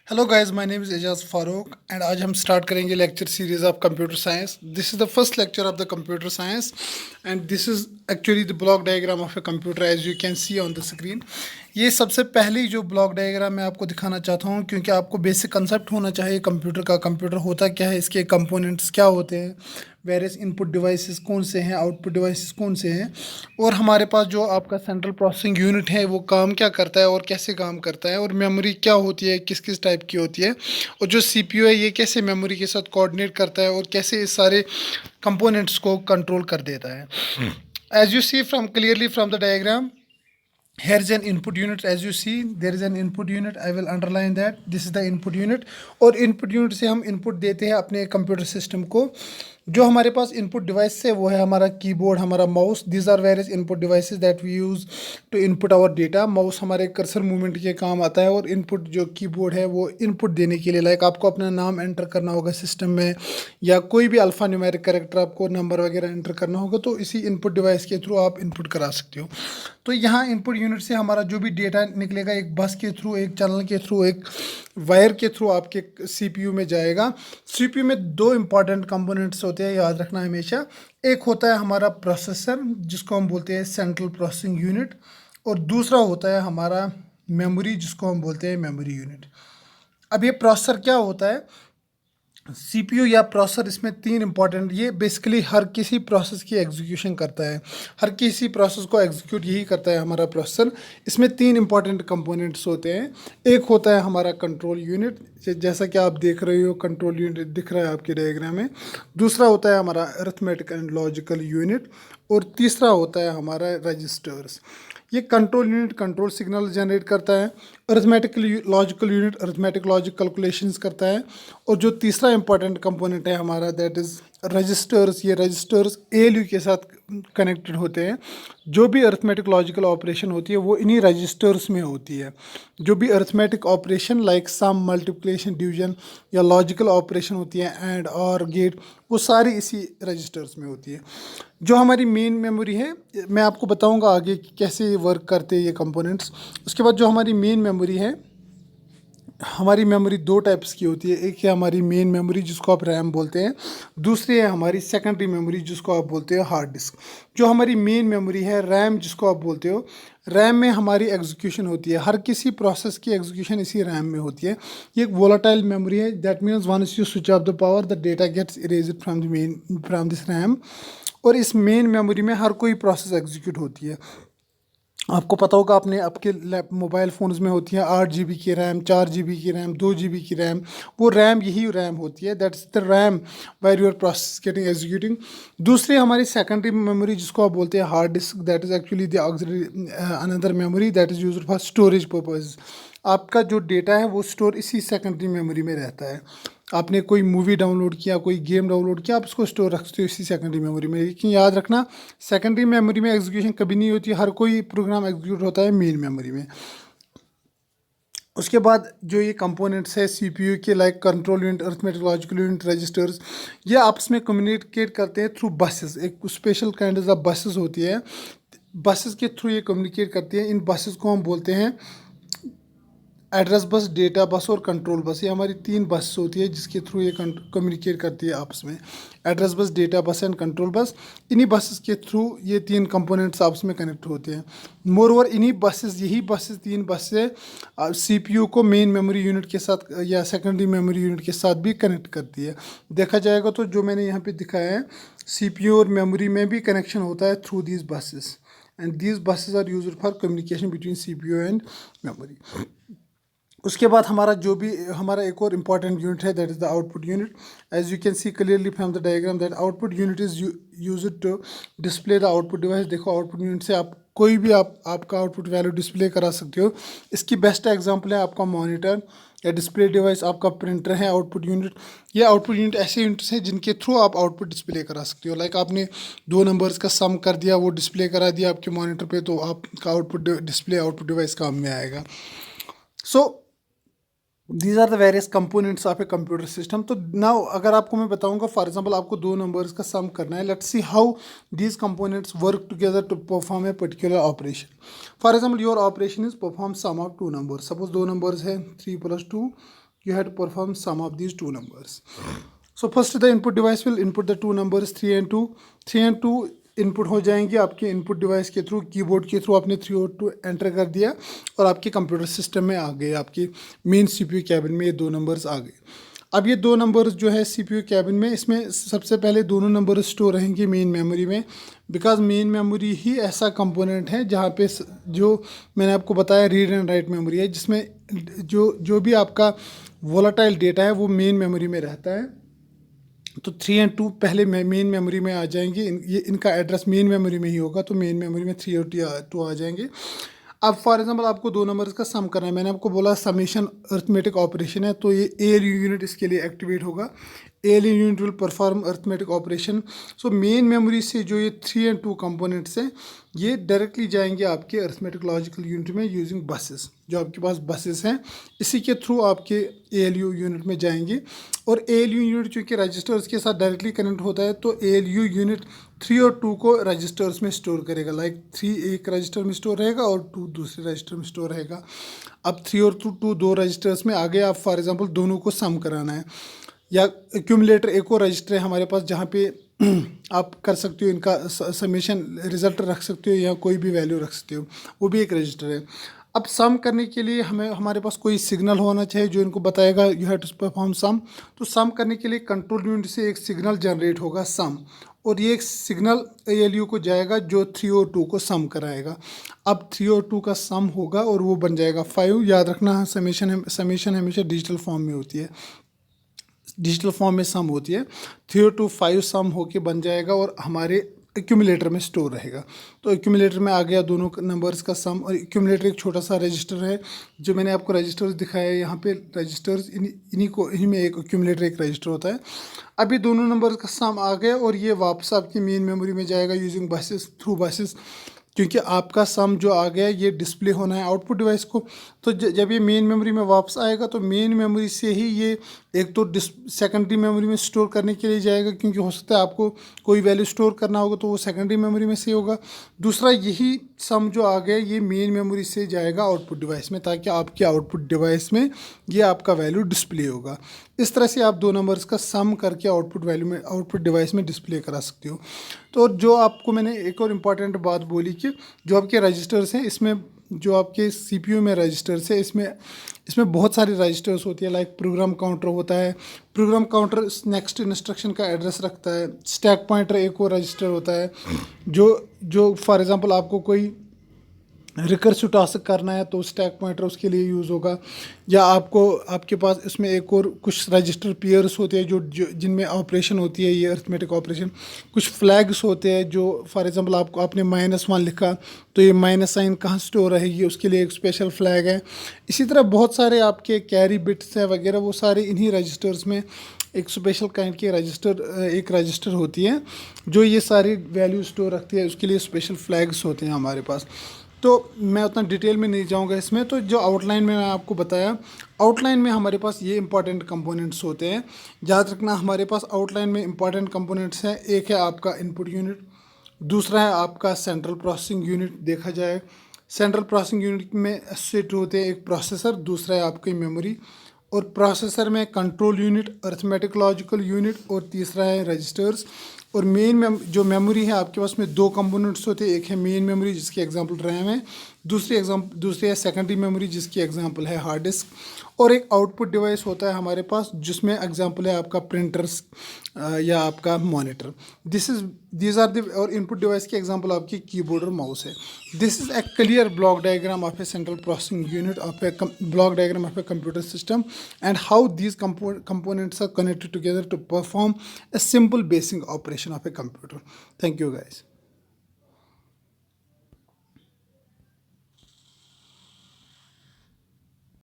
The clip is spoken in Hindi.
Hello guys, my name is Ejaz Farooq and आज हम स्टार्ट करेंगे lecture series of computer science. This is the first lecture of the computer science and this is actually the block diagram of a computer as you can see on the screen. ये सबसे पहली जो ब्लॉक डायग्राम मैं आपको दिखाना चाहता हूँ, क्योंकि आपको बेसिक कंसेप्ट होना चाहिए कंप्यूटर का. कंप्यूटर होता क्या है, इसके कंपोनेंट्स क्या होते हैं, वेरियस इनपुट डिवाइसेस कौन से हैं, आउटपुट डिवाइसेस कौन से हैं, और हमारे पास जो आपका सेंट्रल प्रोसेसिंग यूनिट है वो काम क्या करता है और कैसे काम करता है, और मेमोरी क्या होती है, किस किस टाइप की होती है, और जो सीपीयू है ये कैसे मेमोरी के साथ कोऑर्डिनेट करता है और कैसे इस सारे कंपोनेंट्स को कंट्रोल कर देता है. As you see from clearly from the diagram, here is an input unit. As you see, there is an input unit. I will underline that this is the input unit. और input unit से हम input देते हैं अपने कंप्यूटर सिस्टम को. जो हमारे पास इनपुट डिवाइस है वो है हमारा कीबोर्ड, हमारा mouse. These are various input devices that we use to input our data. Mouse हमारे कर्सर मूवमेंट के काम आता है, और इनपुट जो कीबोर्ड है वो इनपुट देने के लिए, लाइक आपको अपना नाम एंटर करना होगा सिस्टम में, या कोई भी अल्फ़ा न्यूमेरिक कैरेक्टर आपको नंबर वगैरह एंटर करना होगा, तो इसी इनपुट डिवाइस के थ्रू आप इनपुट करा सकते हो. तो यहाँ इनपुट यूनिट से हमारा जो भी डेटा निकलेगा एक बस के थ्रू, एक चैनल के थ्रू, एक वायर के थ्रू आपके सीपीयू में जाएगा. सीपीयू में दो इंपॉर्टेंट कंपोनेंट्स होते हैं, याद रखना हमेशा. एक होता है हमारा प्रोसेसर जिसको हम बोलते हैं सेंट्रल प्रोसेसिंग यूनिट, और दूसरा होता है हमारा मेमोरी जिसको हम बोलते हैं मेमोरी यूनिट. अब ये प्रोसेसर क्या होता है, सीपीयू या प्रोसेसर, इसमें तीन इंपॉर्टेंट, ये बेसिकली हर किसी प्रोसेस की एग्जीक्यूशन करता है, हर किसी प्रोसेस को एग्जीक्यूट यही करता है हमारा प्रोसेसर. इसमें तीन इंपॉर्टेंट कंपोनेंट्स होते हैं. एक होता है हमारा कंट्रोल यूनिट, जैसा कि आप देख रहे हो कंट्रोल यूनिट दिख रहा है आपके डायग्राम में. दूसरा होता है हमारा अरिथमेटिक एंड लॉजिकल यूनिट, और तीसरा होता है हमारा रजिस्टर्स. ये control unit control signal generate करता है, arithmetic logical unit arithmetic logic calculations करता है, और जो तीसरा इंपॉर्टेंट कंपोनेंट है हमारा दैट इज़ रजिस्टर्स. ये रजिस्टर्स एएलयू के साथ कनेक्टेड होते हैं. जो भी अरिथमेटिक लॉजिकल ऑपरेशन होती है वो इन्हीं रजिस्टर्स में होती है. जो भी arithmetic operation like sum, multiplication, division, या लॉजिकल ऑपरेशन होती है एंड और गेट, वो सारी इसी रजिस्टर्स में होती है. जो हमारी मेन मेमोरी है, मैं आपको बताऊंगा आगे कि कैसे ये वर्क करते हैं ये कंपोनेंट्स. उसके बाद जो हमारी मेन मेमोरी है, हमारी मेमोरी दो टाइप्स की होती है. एक है हमारी मेन मेमोरी जिसको आप रैम बोलते हैं, दूसरी है हमारी सेकेंडरी मेमोरी जिसको आप बोलते हो हार्ड डिस्क. जो हमारी मेन मेमोरी है, रैम जिसको आप बोलते हो, रैम में हमारी एग्जीक्यूशन होती है. हर किसी प्रोसेस की एग्जीक्यूशन इसी रैम में होती है. ये एक वोलाटाइल मेमोरी है. That means once you switch off the power the data gets erased from this RAM. और इस मेन मेमोरी में हर कोई प्रोसेस एग्जीक्यूट होती है. आपको पता होगा, अपने आपके मोबाइल फ़ोन्स में होती है 8 GB की रैम, 4 GB की रैम, 2 GB की रैम. वो रैम यही रैम होती है. That's the RAM where your process getting executing. दूसरी हमारी सेकेंडरी मेमोरी जिसको आप बोलते हैं hard disk, that is actually the auxiliary another memory that is used for storage purpose. आपका जो डेटा है वो स्टोर इसी सेकेंडरी मेमोरी में रहता है. आपने कोई मूवी डाउनलोड किया, कोई गेम डाउनलोड किया, आप उसको स्टोर रखते हो इसी सेकेंडरी मेमोरी में. लेकिन याद रखना, सेकेंडरी मेमोरी में एग्जीक्यूशन कभी नहीं होती. हर कोई प्रोग्राम एग्जीक्यूट होता है मेन मेमोरी में. उसके बाद जो ये कंपोनेंट्स है सीपीयू के, like control unit, arithmetic logical unit, registers, ये आपस में कम्युनिकेट करते हैं थ्रू बसेस. एक स्पेशल काइंड ऑफ बसेस होती है, बसेस के थ्रू ये कम्युनिकेट करती है. इन बसेस को हम बोलते हैं एड्रेस बस, डेटा बस और कंट्रोल बस. ये हमारी तीन बस होती है जिसके थ्रू ये कम्युनिकेट करती है आपस में. Address bus, data bus and control bus. इन्हीं बसेस के थ्रू ये तीन कंपोनेंट्स आपस में कनेक्ट होते हैं. मोर ओवर इन्हीं बसेस, यही बसेस, तीन बसें सीपीयू को मेन मेमोरी यूनिट के साथ या सेकेंडरी मेमोरी यूनिट के साथ भी कनेक्ट करती है. देखा जाएगा तो जो मैंने यहाँ पे दिखाया है, सीपीयू और मेमोरी में भी कनेक्शन होता है through these buses, and these buses are used for communication between CPU and memory. उसके बाद हमारा जो भी हमारा एक और इम्पॉर्टेंट यूनिट है that is the output unit. As you can see clearly from the diagram that output unit is used to display the output device. देखो, आउटपुट यूनिट से आप कोई भी आपका आउटपुट वैल्यू डिस्प्ले करा सकते हो. इसकी बेस्ट एग्जांपल है आपका मॉनिटर या डिस्प्ले डिवाइस, आपका प्रिंटर है आउटपुट यूनिट. ये आउटपुट यूनिट ऐसे यूनिट्स हैं जिनके थ्रू आप आउटपुट डिस्प्ले करा सकते हो. लाइक आपने दो नंबर्स का सम कर दिया, वो डिस्प्ले करा दिया आपके मॉनिटर पे, तो आपका आउटपुट डिस्प्ले आउटपुट डिवाइस काम में आएगा. So these are the various components of a computer system. तो नाउ अगर आपको मैं बताऊंगा, फॉर एग्जांपल आपको दो नंबर्स का सम करना है, let's see how these components work together to perform a particular operation. For example your operation is perform sum of two numbers. Suppose दो नंबर्स है 3 + 2 you have to perform sum of these two numbers. So first the input device will input the two numbers 3 and 2. 3 and 2 input हो जाएंगे आपके इनपुट डिवाइस के थ्रू, कीबोर्ड के थ्रू आपने 3 और 2 एंटर कर दिया और आपके कंप्यूटर सिस्टम में आ गए, आपके मेन सीपीयू कैबिन में ये दो नंबर्स आ गए. अब ये दो नंबर्स जो है सीपीयू कैबिन में, इसमें सबसे पहले दोनों नंबर स्टोर रहेंगे मेन मेमोरी में, बिकॉज मेन मेमोरी ही ऐसा कंपोनेंट है जहाँ पे जो मैंने आपको बताया रीड एंड राइट मेमोरी है, जिसमें जो भी आपका वोलाटाइल डेटा है वो मेन मेमोरी में रहता है. तो 3 और 2 पहले मेन मेमोरी में आ जाएंगे, ये इनका एड्रेस मेन मेमोरी में ही होगा, तो मेन मेमोरी में 3 और 2 आ जाएंगे. अब फॉर एग्जांपल आपको दो नंबर्स का सम करना है, मैंने आपको बोला समेशन अर्थमेटिक ऑपरेशन है, तो ये ALU यूनिट इसके लिए एक्टिवेट होगा. ALU unit will perform arithmetic operation. So main memory से जो ये 3 और 2 कंपोनेंट्स हैं ये डायरेक्टली जाएंगे आपके अर्थमेटिक लॉजिकल यूनिट में यूजिंग बसेस. जो आपके पास बसेस हैं इसी के थ्रू आपके ALU यूनिट में जाएंगे. और ALU यूनिट चूँकि रजिस्टर्स के साथ डायरेक्टली कनेक्ट होता है, तो ALU यूनिट 3 और 2 को रजिस्टर्स में स्टोर करेगा. लाइक 3 एक रजिस्टर में स्टोर रहेगा और 2 दूसरे रजिस्टर में स्टोर रहेगा. अब 3 और 2 दो रजिस्टर्स में आगे आप फॉर एग्जांपल दोनों को सम कराना है, या एक्यूमुलेटर एक और रजिस्टर है हमारे पास जहाँ पे आप कर सकते हो इनका समेशन रिजल्ट रख सकते हो या कोई भी वैल्यू रख सकते हो, वो भी एक रजिस्टर है. अब सम करने के लिए हमारे पास कोई सिग्नल होना चाहिए जो इनको बताएगा you have to perform sum. तो सम करने के लिए कंट्रोल यूनिट से एक सिग्नल जनरेट होगा सम, और ये एक सिग्नल ALU को जाएगा जो 3 और 2 को सम कराएगा. अब 3 और 2 का सम होगा और वो बन जाएगा 5. याद रखना समेशन हमेशा डिजिटल फॉर्म में होती है, डिजिटल फॉर्म में सम होती है. 3 और 2 5 सम होके बन जाएगा और हमारे एक्यूमुलेटर में स्टोर रहेगा. तो एक्यूमुलेटर में आ गया दोनों नंबर्स का सम. और एक्यूमुलेटर एक छोटा सा रजिस्टर है, जो मैंने आपको रजिस्टर्स दिखाया है यहाँ पे, रजिस्टर्स इन्हीं में एक एक्यूमुलेटर एक रजिस्टर होता है. अभी दोनों नंबर्स का सम आ गया और ये वापस आपकी मेन मेमोरी में जाएगा यूजिंग बसेस, थ्रू बसेस, क्योंकि आपका सम जो आ गया ये डिस्प्ले होना है आउटपुट डिवाइस को. तो जब ये मेन मेमोरी में वापस आएगा तो मेन मेमोरी से ही ये एक तो सेकेंडरी मेमोरी में स्टोर करने के लिए जाएगा, क्योंकि हो सकता है आपको कोई वैल्यू स्टोर करना होगा तो वो सेकेंडरी मेमोरी में से होगा. दूसरा यही सम जो आ गया ये मेन मेमोरी से जाएगा आउटपुट डिवाइस में, ताकि आपके आउटपुट डिवाइस में ये आपका वैल्यू डिस्प्ले होगा. इस तरह से आप दो नंबर्स का सम करके आउटपुट वैल्यू में आउटपुट डिवाइस में डिस्प्ले करा सकते हो. तो जो आपको मैंने एक और इम्पॉर्टेंट बात बोली कि जो आपके रजिस्टर्स हैं, इसमें जो आपके CPU में रजिस्टर्स है, इसमें बहुत सारे रजिस्टर्स होती है. लाइक प्रोग्राम काउंटर होता है, प्रोग्राम काउंटर नेक्स्ट इंस्ट्रक्शन का एड्रेस रखता है. स्टैक पॉइंटर एक और रजिस्टर होता है जो फॉर एग्जांपल आपको कोई रिकर्सिव टास्क करना है तो स्टैक पॉइंटर उसके लिए यूज़ होगा. या आपके पास इसमें एक और कुछ रजिस्टर पेयर्स होते हैं जो जिनमें ऑपरेशन होती है, ये अर्थमेटिक ऑपरेशन. कुछ फ्लैग्स होते हैं जो फॉर एग्जांपल आपने -1 लिखा तो ये माइनस साइन कहाँ स्टोर रहेगी, उसके लिए एक स्पेशल फ्लैग है. इसी तरह बहुत सारे आपके कैरी बिट्स हैं वगैरह, वो सारे इन्हीं रजिस्टर्स में एक स्पेशल काइंड की एक रजिस्टर होती है जो ये सारी वैल्यू स्टोर रखती है. उसके लिए स्पेशल फ्लैग्स होते हैं हमारे पास. तो मैं उतना डिटेल में नहीं जाऊंगा इसमें. तो जो आउटलाइन में मैं आपको बताया, आउटलाइन में हमारे पास ये इंपॉर्टेंट कंपोनेंट्स होते हैं. याद रखना हमारे पास आउटलाइन में इंपॉर्टेंट कंपोनेंट्स हैं. एक है आपका इनपुट यूनिट, दूसरा है आपका सेंट्रल प्रोसेसिंग यूनिट. देखा जाए सेंट्रल प्रोसेसिंग यूनिट में एसोसिएट होते हैं एक प्रोसेसर, दूसरा है आपकी मेमोरी, और प्रोसेसर में control unit, arithmetic logical unit, और तीसरा है रजिस्टर्स. और जो मेमोरी है आपके पास में दो कंपोनेंट्स होते हैं. एक है मेन मेमोरी जिसकी एग्जांपल रैम है, दूसरी है सेकेंडरी मेमोरी जिसकी एग्जांपल है हार्ड डिस्क. और एक आउटपुट डिवाइस होता है हमारे पास जिसमें एग्जांपल है आपका प्रिंटर्स या आपका मॉनिटर. दीज आर द, और इनपुट डिवाइस की एग्जांपल आपकी कीबोर्ड और माउस है. This is a clear block diagram of A central processing unit of A block diagram of a computer system and how these components are connected together to perform a simple basic operation of a computer. Thank you guys.